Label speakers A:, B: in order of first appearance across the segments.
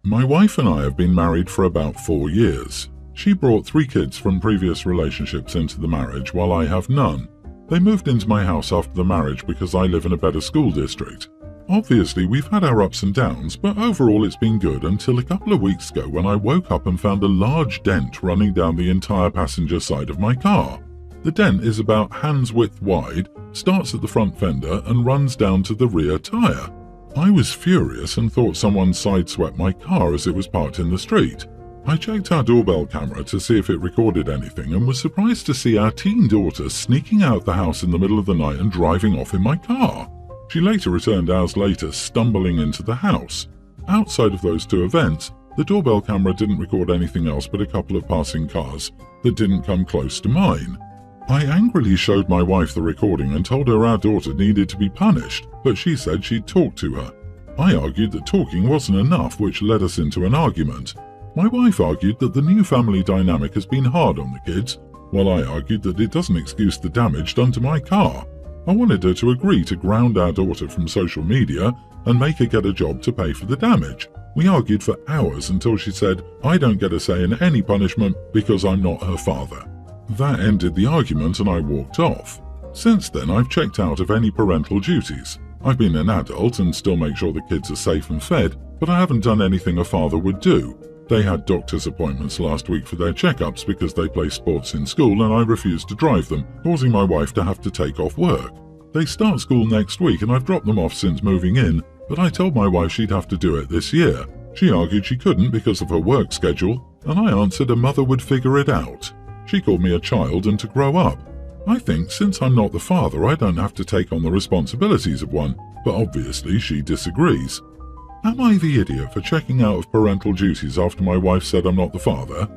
A: My wife and I have been married for about 4 years. She brought 3 kids from previous relationships into the marriage while I have none. They moved into my house after the marriage because I live in a better school district. Obviously, we've had our ups and downs, but overall it's been good until a couple of weeks ago when I woke up and found a large dent running down the entire passenger side of my car. The dent is about hand's width wide, starts at the front fender and runs down to the rear tire. I was furious and thought someone sideswept my car as it was parked in the street. I checked our doorbell camera to see if it recorded anything and was surprised to see our teen daughter sneaking out the house in the middle of the night and driving off in my car. She later returned hours later, stumbling into the house. Outside of those 2 events, the doorbell camera didn't record anything else but a couple of passing cars that didn't come close to mine. I angrily showed my wife the recording and told her our daughter needed to be punished, but she said she'd talk to her. I argued that talking wasn't enough, which led us into an argument. My wife argued that the new family dynamic has been hard on the kids, while I argued that it doesn't excuse the damage done to my car. I wanted her to agree to ground our daughter from social media and make her get a job to pay for the damage. We argued for hours until she said, "I don't get a say in any punishment because I'm not her father." That ended the argument and I walked off. Since then, I've checked out of any parental duties. I've been an adult and still make sure the kids are safe and fed, but I haven't done anything a father would do. They had doctor's appointments last week for their checkups because they play sports in school and I refused to drive them, causing my wife to have to take off work. They start school next week and I've dropped them off since moving in, but I told my wife she'd have to do it this year. She argued she couldn't because of her work schedule, and I answered a mother would figure it out. She called me a child and to grow up. I think since I'm not the father, I don't have to take on the responsibilities of one, but obviously she disagrees. Am I the idiot for checking out of parental duties after my wife said I'm not the father?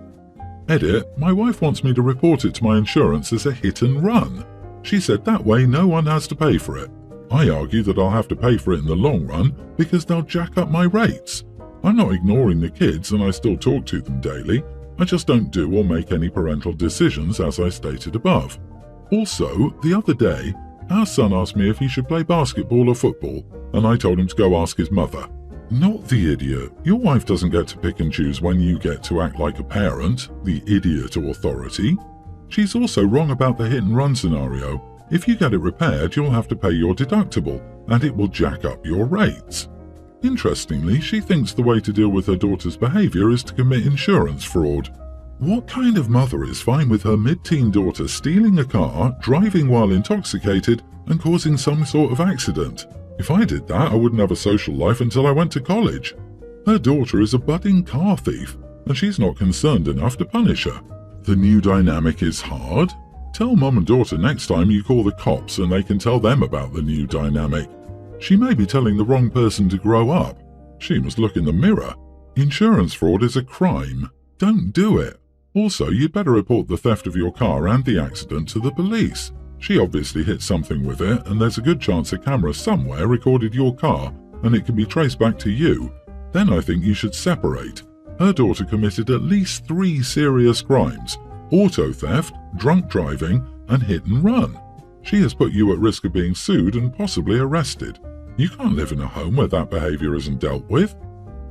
A: Edit, my wife wants me to report it to my insurance as a hit and run. She said that way no one has to pay for it. I argue that I'll have to pay for it in the long run because they'll jack up my rates. I'm not ignoring the kids and I still talk to them daily. I just don't do or make any parental decisions as I stated above. Also, the other day, our son asked me if he should play basketball or football, and I told him to go ask his mother. Not the idiot. Your wife doesn't get to pick and choose when you get to act like a parent, the idiot authority. She's also wrong about the hit and run scenario. If you get it repaired, you'll have to pay your deductible, and it will jack up your rates. Interestingly, she thinks the way to deal with her daughter's behavior is to commit insurance fraud. What kind of mother is fine with her mid-teen daughter stealing a car, driving while intoxicated, and causing some sort of accident? If I did that, I wouldn't have a social life until I went to college. Her daughter is a budding car thief, and she's not concerned enough to punish her. The new dynamic is hard? Tell mum and daughter next time you call the cops and they can tell them about the new dynamic. She may be telling the wrong person to grow up. She must look in the mirror. Insurance fraud is a crime. Don't do it. Also, you'd better report the theft of your car and the accident to the police. She obviously hit something with it, and there's a good chance a camera somewhere recorded your car, and it can be traced back to you. Then I think you should separate. Her daughter committed at least 3 serious crimes: auto theft, drunk driving, and hit and run. She has put you at risk of being sued and possibly arrested. You can't live in a home where that behavior isn't dealt with.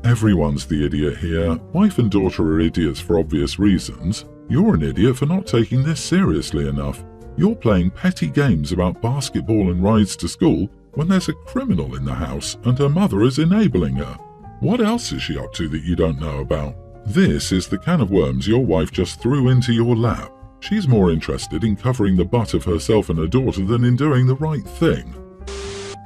A: Everyone's the idiot here. Wife and daughter are idiots for obvious reasons. You're an idiot for not taking this seriously enough. You're playing petty games about basketball and rides to school when there's a criminal in the house and her mother is enabling her. What else is she up to that you don't know about? This is the can of worms your wife just threw into your lap. She's more interested in covering the butt of herself and her daughter than in doing the right thing.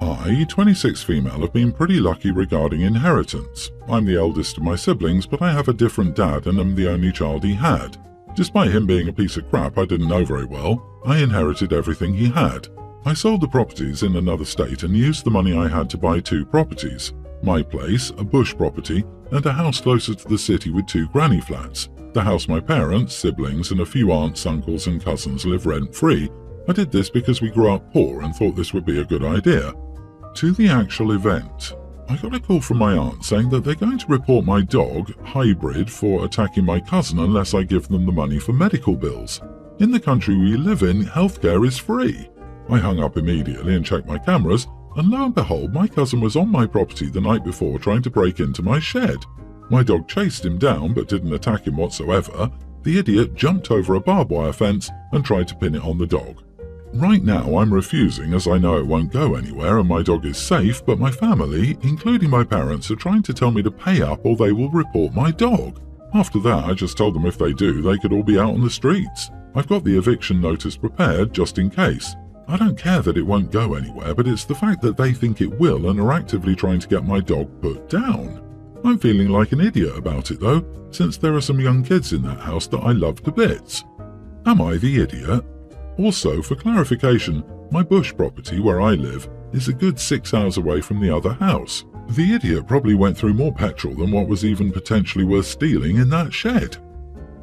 A: I, 26 female, have been pretty lucky regarding inheritance. I'm the eldest of my siblings, but I have a different dad and am the only child he had. Despite him being a piece of crap I didn't know very well, I inherited everything he had. I sold the properties in another state and used the money I had to buy 2 properties. My place, a bush property, and a house closer to the city with 2 granny flats. The house my parents, siblings, and a few aunts, uncles, and cousins live rent-free. I did this because we grew up poor and thought this would be a good idea. To the actual event. I got a call from my aunt saying that they're going to report my dog, Hybrid, for attacking my cousin unless I give them the money for medical bills. In the country we live in, healthcare is free. I hung up immediately and checked my cameras, and lo and behold, my cousin was on my property the night before trying to break into my shed. My dog chased him down but didn't attack him whatsoever. The idiot jumped over a barbed wire fence and tried to pin it on the dog. Right now I'm refusing as I know it won't go anywhere and my dog is safe, but my family, including my parents, are trying to tell me to pay up or they will report my dog. After that, I just told them if they do, they could all be out on the streets. I've got the eviction notice prepared just in case. I don't care that it won't go anywhere, but it's the fact that they think it will and are actively trying to get my dog put down. I'm feeling like an idiot about it though, since there are some young kids in that house that I love to bits. Am I the idiot? Also, for clarification, my bush property where I live is a good 6 hours away from the other house. The idiot probably went through more petrol than what was even potentially worth stealing in that shed.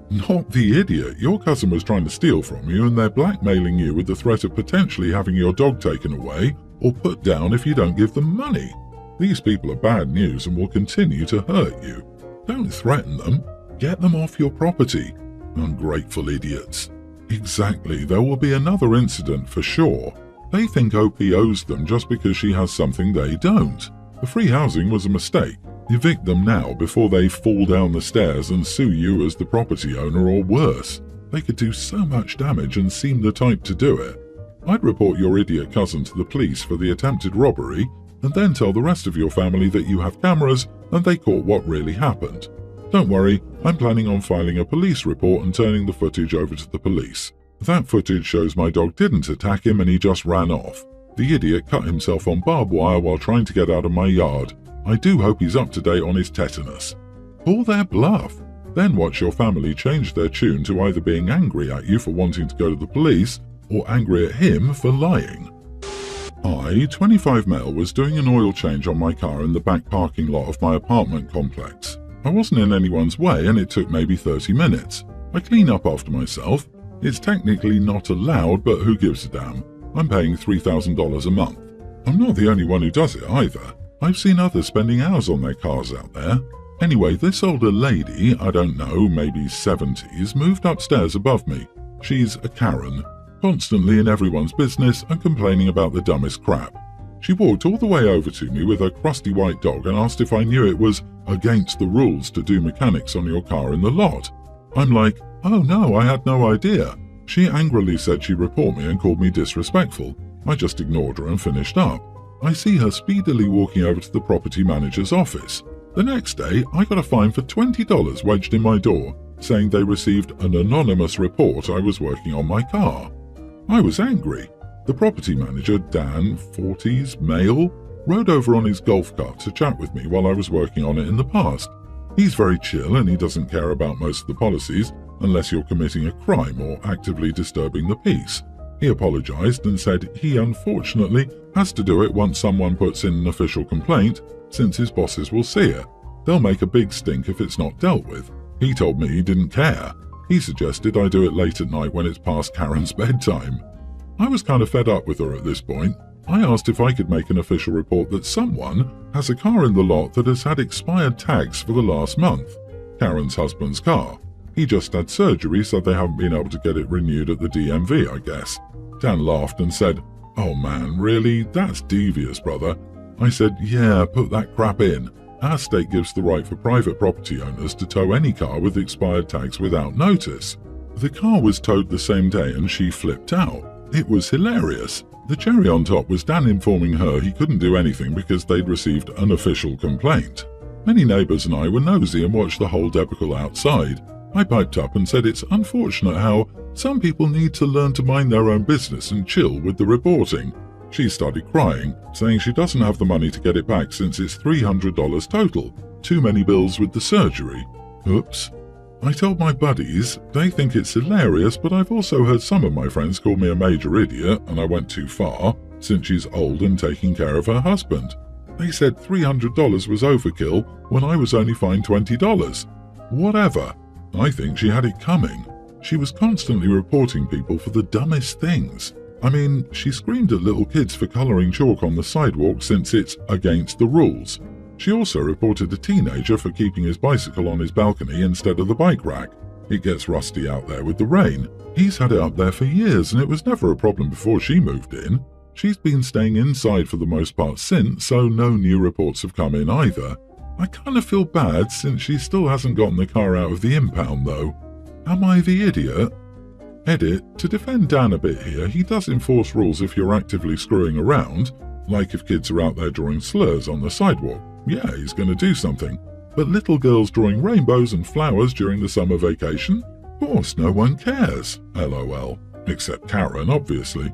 A: Not the idiot. Your cousin was trying to steal from you and they're blackmailing you with the threat of potentially having your dog taken away or put down if you don't give them money. These people are bad news and will continue to hurt you. Don't threaten them. Get them off your property. Ungrateful idiots. Exactly, there will be another incident for sure. They think OP owes them just because she has something they don't. The free housing was a mistake. Evict them now before they fall down the stairs and sue you as the property owner or worse. They could do so much damage and seem the type to do it. I'd report your idiot cousin to the police for the attempted robbery and then tell the rest of your family that you have cameras and they caught what really happened. Don't worry, I'm planning on filing a police report and turning the footage over to the police. That footage shows my dog didn't attack him and he just ran off. The idiot cut himself on barbed wire while trying to get out of my yard. I do hope he's up to date on his tetanus. Pull their bluff. Then watch your family change their tune to either being angry at you for wanting to go to the police or angry at him for lying. I, 25 male, was doing an oil change on my car in the back parking lot of my apartment complex. I wasn't in anyone's way and it took maybe 30 minutes. I clean up after myself. It's technically not allowed, but who gives a damn? I'm paying $3,000 a month. I'm not the only one who does it either. I've seen others spending hours on their cars out there. Anyway, this older lady, I don't know, maybe 70s, moved upstairs above me. She's a Karen, constantly in everyone's business and complaining about the dumbest crap. She walked all the way over to me with her crusty white dog and asked if I knew it was against the rules to do mechanics on your car in the lot. I'm like, oh no, I had no idea. She angrily said she'd report me and called me disrespectful. I just ignored her and finished up. I see her speedily walking over to the property manager's office. The next day, I got a fine for $20 wedged in my door, saying they received an anonymous report I was working on my car. I was angry. The property manager, Dan, 40s, male, rode over on his golf cart to chat with me while I was working on it in the past. He's very chill and he doesn't care about most of the policies unless you're committing a crime or actively disturbing the peace. He apologized and said he unfortunately has to do it once someone puts in an official complaint, since his bosses will see it. They'll make a big stink if it's not dealt with. He told me he didn't care. He suggested I do it late at night when it's past Karen's bedtime. I was kind of fed up with her at this point. I asked if I could make an official report that someone has a car in the lot that has had expired tags for the last month. Karen's husband's car. He just had surgery, so they haven't been able to get it renewed at the DMV, I guess. Dan laughed and said, "Oh man, really? That's devious, brother." I said, "Yeah, put that crap in. Our state gives the right for private property owners to tow any car with expired tags without notice." The car was towed the same day and she flipped out. It was hilarious. The cherry on top was Dan informing her he couldn't do anything because they'd received an official complaint. Many neighbours and I were nosy and watched the whole debacle outside. I piped up and said it's unfortunate how some people need to learn to mind their own business and chill with the reporting. She started crying, saying she doesn't have the money to get it back since it's $300 total. Too many bills with the surgery. Oops. I told my buddies. They think it's hilarious, but I've also heard some of my friends call me a major idiot and I went too far, since she's old and taking care of her husband. They said $300 was overkill when I was only fined $20. Whatever. I think she had it coming. She was constantly reporting people for the dumbest things. I mean, she screamed at little kids for colouring chalk on the sidewalk since it's against the rules. She also reported a teenager for keeping his bicycle on his balcony instead of the bike rack. It gets rusty out there with the rain. He's had it up there for years and it was never a problem before she moved in. She's been staying inside for the most part since, so no new reports have come in either. I kind of feel bad since she still hasn't gotten the car out of the impound though. Am I the idiot? Edit, to defend Dan a bit here, he does enforce rules if you're actively screwing around, like if kids are out there drawing slurs on the sidewalk. Yeah, he's going to do something. But little girls drawing rainbows and flowers during the summer vacation? Of course, no one cares, lol. Except Karen, obviously.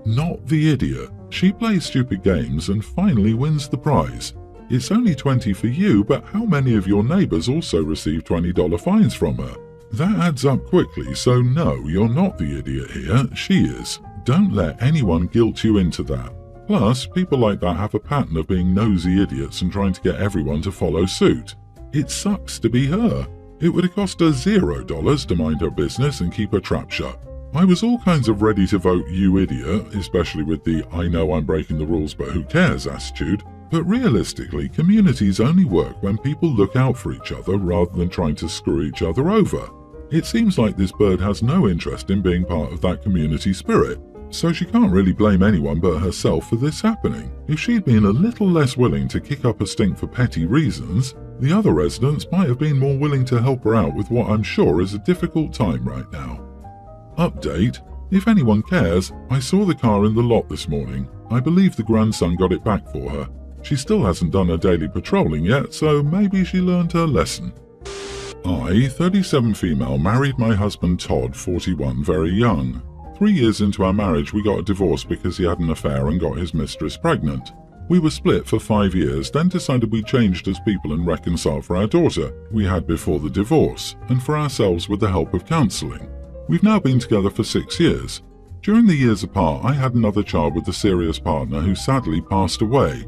A: Not the idiot. She plays stupid games and finally wins the prize. It's only $20 for you, but how many of your neighbors also receive $20 fines from her? That adds up quickly, so no, you're not the idiot here, she is. Don't let anyone guilt you into that. Plus, people like that have a pattern of being nosy idiots and trying to get everyone to follow suit. It sucks to be her. It would have cost her $0 to mind her business and keep her trap shut. I was all kinds of ready to vote you idiot, especially with the I know I'm breaking the rules but who cares attitude, but realistically, communities only work when people look out for each other rather than trying to screw each other over. It seems like this bird has no interest in being part of that community spirit, so she can't really blame anyone but herself for this happening. If she'd been a little less willing to kick up a stink for petty reasons, the other residents might have been more willing to help her out with what I'm sure is a difficult time right now. Update. If anyone cares, I saw the car in the lot this morning. I believe the grandson got it back for her. She still hasn't done her daily patrolling yet, so maybe she learned her lesson. I, 37 female, married my husband Todd, 41, very young. 3 years into our marriage, we got a divorce because he had an affair and got his mistress pregnant. We were split for 5 years, then decided we changed as people and reconciled for our daughter we had before the divorce, and for ourselves with the help of counselling. We've now been together for 6 years. During the years apart, I had another child with a serious partner who sadly passed away.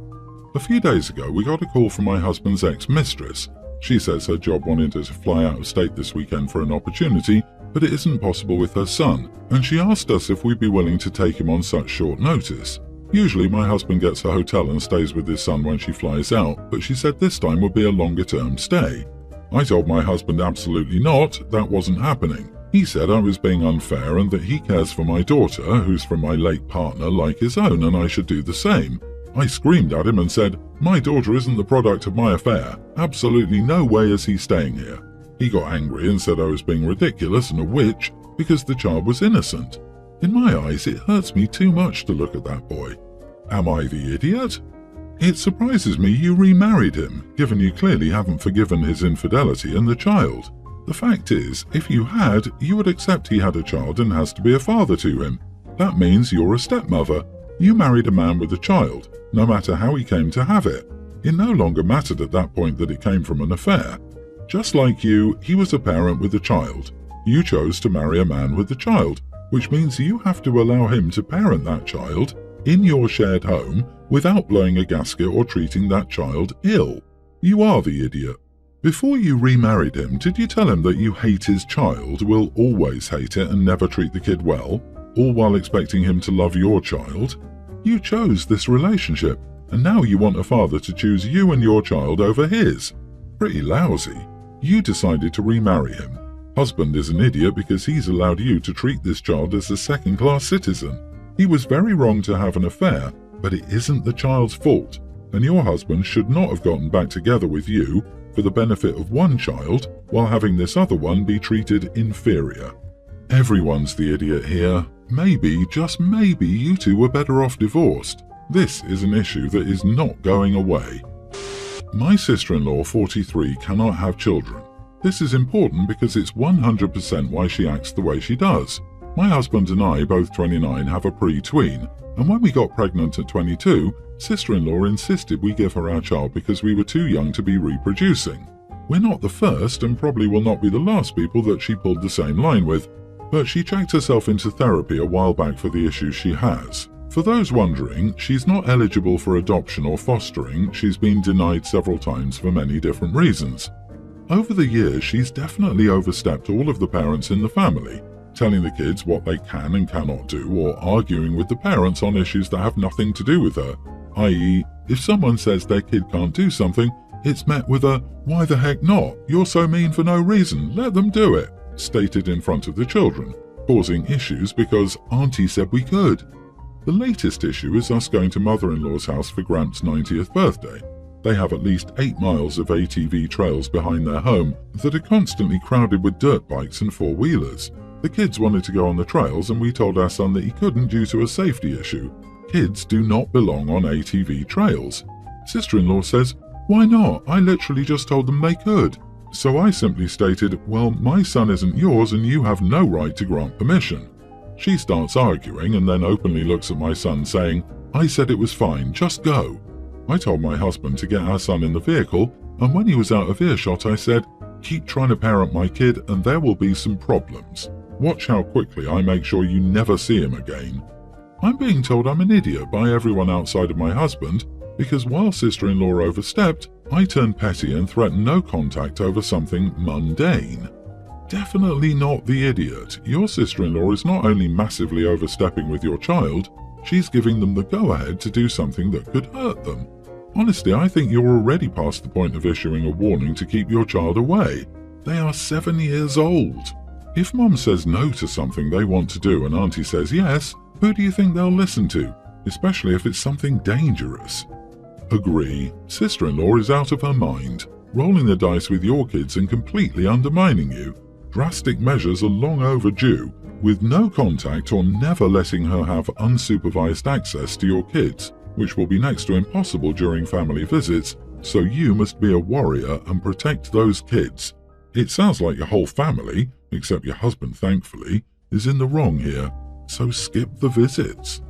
A: A few days ago, we got a call from my husband's ex-mistress. She says her job wanted her to fly out of state this weekend for an opportunity, but it isn't possible with her son, and she asked us if we'd be willing to take him on such short notice. Usually my husband gets a hotel and stays with his son when she flies out, but she said this time would be a longer-term stay. I told my husband absolutely not, that wasn't happening. He said I was being unfair and that he cares for my daughter, who's from my late partner, like his own, and I should do the same. I screamed at him and said, "My daughter isn't the product of my affair. Absolutely no way is he staying here." He got angry and said I was being ridiculous and a witch because the child was innocent. In my eyes, it hurts me too much to look at that boy. Am I the idiot? It surprises me you remarried him, given you clearly haven't forgiven his infidelity and the child. The fact is, if you had, you would accept he had a child and has to be a father to him. That means you're a stepmother. You married a man with a child, no matter how he came to have it. It no longer mattered at that point that it came from an affair. Just like you, he was a parent with a child. You chose to marry a man with a child, which means you have to allow him to parent that child in your shared home without blowing a gasket or treating that child ill. You are the idiot. Before you remarried him, did you tell him that you hate his child, will always hate it and never treat the kid well, all while expecting him to love your child? You chose this relationship, and now you want a father to choose you and your child over his. Pretty lousy. You decided to remarry him. Husband is an idiot because he's allowed you to treat this child as a second-class citizen. He was very wrong to have an affair, but it isn't the child's fault, and your husband should not have gotten back together with you for the benefit of one child while having this other one be treated inferior. Everyone's the idiot here. Maybe, just maybe, you two were better off divorced. This is an issue that is not going away. My sister-in-law, 43, cannot have children. This is important because it's 100% why she acts the way she does. My husband and I, both 29, have a pre-tween, and when we got pregnant at 22, sister-in-law insisted we give her our child because we were too young to be reproducing. We're not the first and probably will not be the last people that she pulled the same line with, but she checked herself into therapy a while back for the issues she has. For those wondering, she's not eligible for adoption or fostering. She's been denied several times for many different reasons. Over the years, she's definitely overstepped all of the parents in the family, telling the kids what they can and cannot do or arguing with the parents on issues that have nothing to do with her, i.e., if someone says their kid can't do something, it's met with a, "Why the heck not? You're so mean for no reason, let them do it," stated in front of the children, causing issues because Auntie said we could. The latest issue is us going to mother-in-law's house for Gramps' 90th birthday. They have at least 8 miles of ATV trails behind their home that are constantly crowded with dirt bikes and four-wheelers. The kids wanted to go on the trails and we told our son that he couldn't due to a safety issue. Kids do not belong on ATV trails. Sister-in-law says, "Why not? I literally just told them they could." So I simply stated, "Well, my son isn't yours and you have no right to grant permission." She starts arguing and then openly looks at my son saying, "I said it was fine, just go." I told my husband to get our son in the vehicle, and when he was out of earshot I said, "Keep trying to parent my kid and there will be some problems. Watch how quickly I make sure you never see him again." I'm being told I'm an idiot by everyone outside of my husband because while sister-in-law overstepped, I turned petty and threatened no contact over something mundane. Definitely not the idiot. Your sister-in-law is not only massively overstepping with your child, she's giving them the go-ahead to do something that could hurt them. Honestly, I think you're already past the point of issuing a warning to keep your child away. They are 7 years old. If mom says no to something they want to do and auntie says yes, who do you think they'll listen to? Especially if it's something dangerous. Agree. Sister-in-law is out of her mind, rolling the dice with your kids and completely undermining you. Drastic measures are long overdue, with no contact or never letting her have unsupervised access to your kids, which will be next to impossible during family visits, so you must be a warrior and protect those kids. It sounds like your whole family, except your husband thankfully, is in the wrong here, so skip the visits.